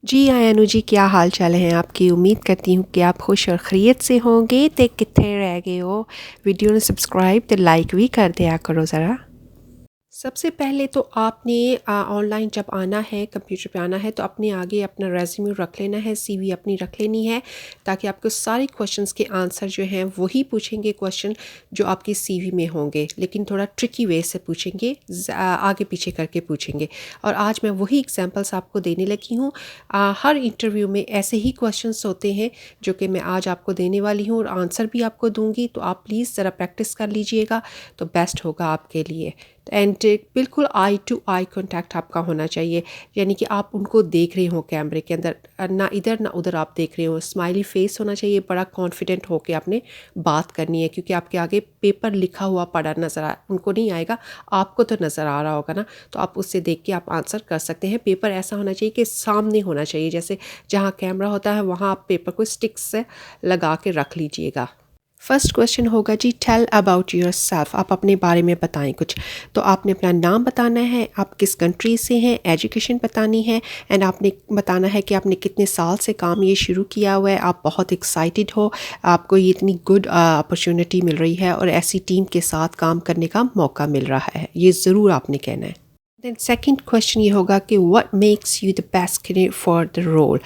जी आयानु जी, क्या हाल चाल है आपकी। उम्मीद करती हूँ कि आप खुश और खैरियत से होंगे। तो कितने रह गए हो वीडियो ने सब्सक्राइब तो लाइक भी कर दिया करो ज़रा। सबसे पहले तो आपने ऑनलाइन जब आना है, कंप्यूटर पे आना है, तो अपने आगे अपना रेज्यूमे रख लेना है, सीवी अपनी रख लेनी है, ताकि आपको सारे क्वेश्चंस के आंसर जो हैं वही पूछेंगे क्वेश्चन जो आपकी सीवी में होंगे, लेकिन थोड़ा ट्रिकी वे से पूछेंगे, आगे पीछे करके पूछेंगे। और आज मैं वही एग्जांपल्स आपको देने लगी हूँ। हर इंटरव्यू में ऐसे ही क्वेश्चंस होते हैं जो कि मैं आज आपको देने वाली हूँ और आंसर भी आपको दूँगी। तो आप प्लीज़ ज़रा प्रैक्टिस कर लीजिएगा तो बेस्ट होगा आपके लिए। एंड बिल्कुल आई टू आई कांटेक्ट आपका होना चाहिए, यानी कि आप उनको देख रहे हो कैमरे के अंदर, ना इधर ना उधर आप देख रहे हो। स्माइली फेस होना चाहिए, बड़ा कॉन्फिडेंट होकर आपने बात करनी है, क्योंकि आपके आगे पेपर लिखा हुआ पड़ा नज़र उनको नहीं आएगा, आपको तो नज़र आ रहा होगा ना, तो आप उससे देख के आप आंसर कर सकते हैं। पेपर ऐसा होना चाहिए कि सामने होना चाहिए, जैसे जहाँ कैमरा होता है वहाँ आप पेपर को स्टिक से लगा के रख लीजिएगा। फर्स्ट क्वेश्चन होगा जी, टेल अबाउट योर सेल्फ। आप अपने बारे में बताएं कुछ। तो आपने अपना नाम बताना है, आप किस कंट्री से हैं, एजुकेशन बतानी है, एंड आपने बताना है कि आपने कितने साल से काम ये शुरू किया हुआ है, आप बहुत एक्साइटेड हो, आपको ये इतनी गुड अपॉर्चुनिटी मिल रही है और ऐसी टीम के साथ काम करने का मौका मिल रहा है, ये ज़रूर आपने कहना है। देन सेकंड क्वेश्चन ये होगा कि what makes you the best candidate for the role.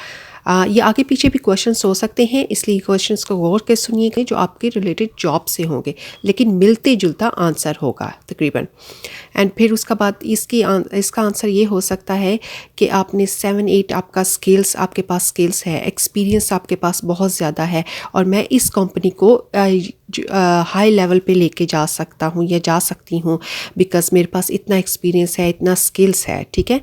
ये आगे पीछे भी क्वेश्चंस हो सकते हैं, इसलिए क्वेश्चंस को गौर कर सुनिएगा जो आपके रिलेटेड जॉब से होंगे, लेकिन मिलते जुलता आंसर होगा तकरीबन। एंड फिर उसका बाद इसका आंसर ये हो सकता है कि आपने 7-8 आपका स्किल्स, आपके पास स्किल्स है, एक्सपीरियंस आपके पास बहुत ज़्यादा है, और मैं इस कंपनी को हाई लेवल पे लेके जा सकता हूँ या जा सकती हूँ, बिकॉज़ मेरे पास इतना एक्सपीरियंस है, इतना स्किल्स है। ठीक है,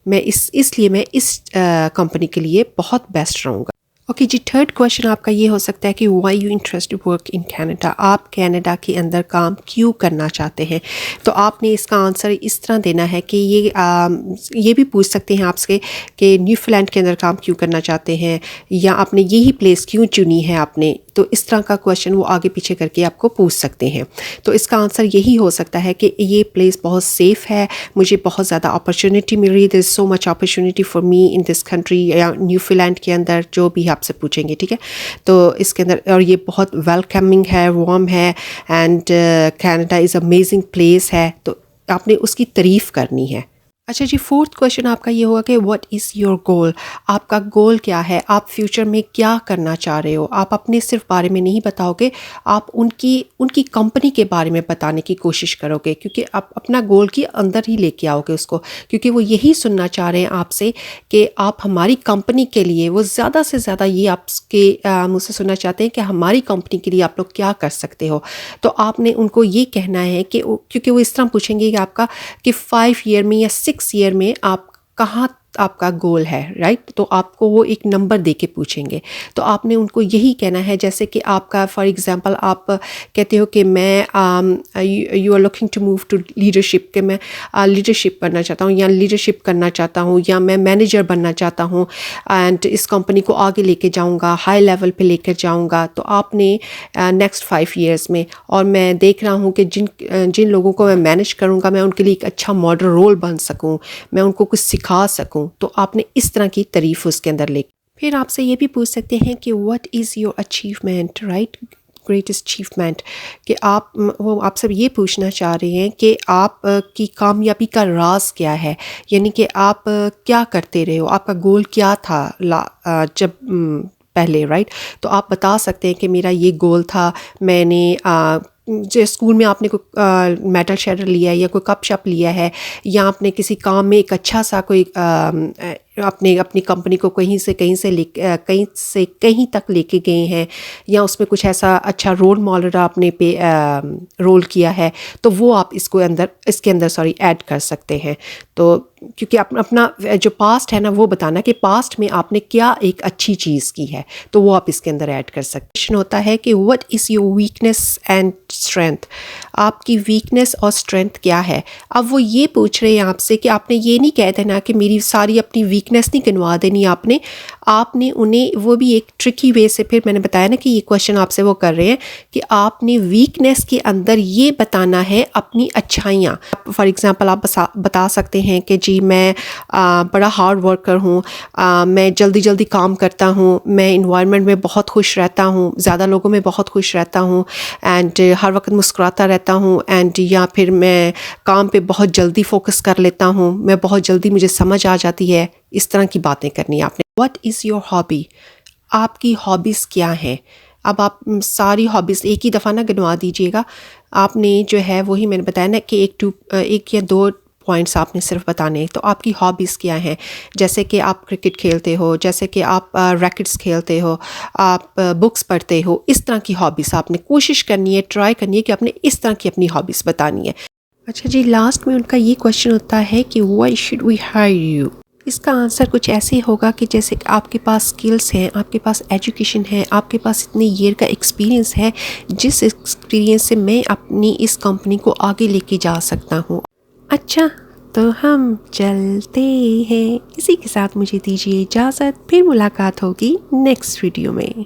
मैं इसलिए मैं इस कंपनी के लिए बहुत बेस्ट रहूँगा। ओके जी, थर्ड क्वेश्चन आपका ये हो सकता है कि why you interested work in Canada. आप कनाडा के अंदर काम क्यों करना चाहते हैं। तो आपने इसका आंसर इस तरह देना है कि ये भी पूछ सकते हैं आपसे कि न्यूजीलैंड के अंदर काम क्यों करना चाहते हैं, या आपने यही प्लेस क्यों चुनी है आपने। तो इस तरह का क्वेश्चन वो आगे पीछे करके आपको पूछ सकते हैं। तो इसका आंसर यही हो सकता है कि ये प्लेस बहुत सेफ़ है, मुझे बहुत ज़्यादा अपॉर्चुनिटी मिल रही है, there is so much opportunity for me in this country, या न्यूजीलैंड के अंदर, जो भी आपसे पूछेंगे। ठीक है, तो इसके अंदर, और ये बहुत वेलकमिंग है, वार्म है, and Canada is amazing place है, तो आपने उसकी तारीफ़ करनी है। अच्छा जी, फोर्थ क्वेश्चन आपका ये होगा कि व्हाट इज़ योर गोल। आपका गोल क्या है, आप फ्यूचर में क्या करना चाह रहे हो। आप अपने सिर्फ बारे में नहीं बताओगे, आप उनकी कंपनी के बारे में बताने की कोशिश करोगे, क्योंकि आप अपना गोल के अंदर ही लेके आओगे उसको, क्योंकि वो यही सुनना चाह रहे हैं आपसे कि आप हमारी कंपनी के लिए, वो ज़्यादा से ज़्यादा ये आपके मुझसे सुनना चाहते हैं कि हमारी कंपनी के लिए आप लोग क्या कर सकते हो। तो आपने उनको ये कहना है कि, क्योंकि वो इस तरह पूछेंगे कि आपका कि 5 ईयर में या 6 ईयर में आप कहाँ आपका गोल है, राइट। तो आपको वो एक नंबर दे के पूछेंगे, तो आपने उनको यही कहना है, जैसे कि आपका फॉर एग्जांपल आप कहते हो कि मैं you are looking to move to leadership, कि मैं लीडरशिप करना चाहता हूँ, या लीडरशिप करना चाहता हूँ, या मैं मैनेजर बनना चाहता हूँ, एंड इस कंपनी को आगे लेके जाऊँगा, हाई लेवल पे लेकर जाऊँगा। तो आपने नेक्स्ट 5 ईयर्स में, और मैं देख रहा हूँ कि जिन लोगों को मैं मैनेज करूँगा, मैं उनके लिए एक अच्छा मॉडल रोल बन सकूँ, मैं उनको कुछ सिखा सकूँ। तो आपने इस तरह की तारीफ उसके अंदर ले। फिर आपसे ये भी पूछ सकते हैं कि what is your achievement, right, greatest achievement, कि वो आपसे ये पूछना चाह रहे हैं कि आप की कामयाबी का राज क्या है, यानी कि आप क्या करते रहे हो, आपका गोल क्या था जब पहले, राइट। तो आप बता सकते हैं कि मेरा ये गोल था, मैंने जो स्कूल में आपने कोई मेडल शेडल लिया है, या कोई कप शप लिया है, या आपने किसी काम में एक अच्छा सा कोई अपनी कंपनी को कहीं से कहीं तक लेके गए हैं, या उसमें कुछ ऐसा अच्छा रोल मॉडल आपने रोल किया है, तो वो आप इसके अंदर ऐड कर सकते हैं। तो क्योंकि अपना जो पास्ट है ना, वो बताना कि पास्ट में आपने क्या एक अच्छी चीज़ की है, तो वो आप इसके अंदर ऐड कर सकते हैं। क्वेश्चन होता है कि what is your weakness and strength. आपकी वीकनेस और स्ट्रेंथ क्या है। अब वो ये पूछ रहे हैं आपसे कि आपने ये नहीं कह देना कि मेरी सारी अपनी वीकनेस वीकनेस नहीं गिनवा देनी आपने उन्हें वो भी एक ट्रिकी वे से, फिर मैंने बताया ना कि ये क्वेश्चन आपसे वो कर रहे हैं कि आपने वीकनेस के अंदर ये बताना है अपनी अच्छाइयाँ। फॉर एग्ज़ाम्पल आप बता सकते हैं कि जी मैं बड़ा हार्ड वर्कर हूँ, मैं जल्दी जल्दी काम करता हूँ, मैं इन्वायरमेंट में बहुत खुश रहता हूँ, ज़्यादा लोगों में बहुत खुश रहता हूँ एंड हर वक्त मुस्कुराता रहता हूँ एंड या फिर मैं काम पे बहुत जल्दी फोकस कर लेता हूँ, मैं बहुत जल्दी मुझे समझ आ जाती है। इस तरह की बातें करनी है आपने। व्हाट इज़ योर हॉबी, आपकी हॉबीज़ क्या हैं। अब आप सारी हॉबीज़ एक ही दफ़ा ना गिनवा दीजिएगा, आपने जो है वही मैंने बताया ना कि एक या दो पॉइंट्स आपने सिर्फ बताने। तो आपकी हॉबीज़ क्या हैं, जैसे कि आप क्रिकेट खेलते हो, जैसे कि आप रैकेट्स खेलते हो, आप बुक्स पढ़ते हो, इस तरह की हॉबीज़ आपने कोशिश करनी है, ट्राई करनी है कि आपने इस तरह की अपनी हॉबीज़ बतानी है। अच्छा जी, लास्ट में उनका ये क्वेश्चन होता है कि why should we hire you. इसका आंसर कुछ ऐसे होगा कि जैसे कि आपके पास स्किल्स हैं, आपके पास एजुकेशन है, आपके पास इतने ईयर का एक्सपीरियंस है, जिस एक्सपीरियंस से मैं अपनी इस कंपनी को आगे लेके जा सकता हूँ। अच्छा, तो हम चलते हैं। इसी के साथ मुझे दीजिए इजाज़त, फिर मुलाकात होगी नेक्स्ट वीडियो में।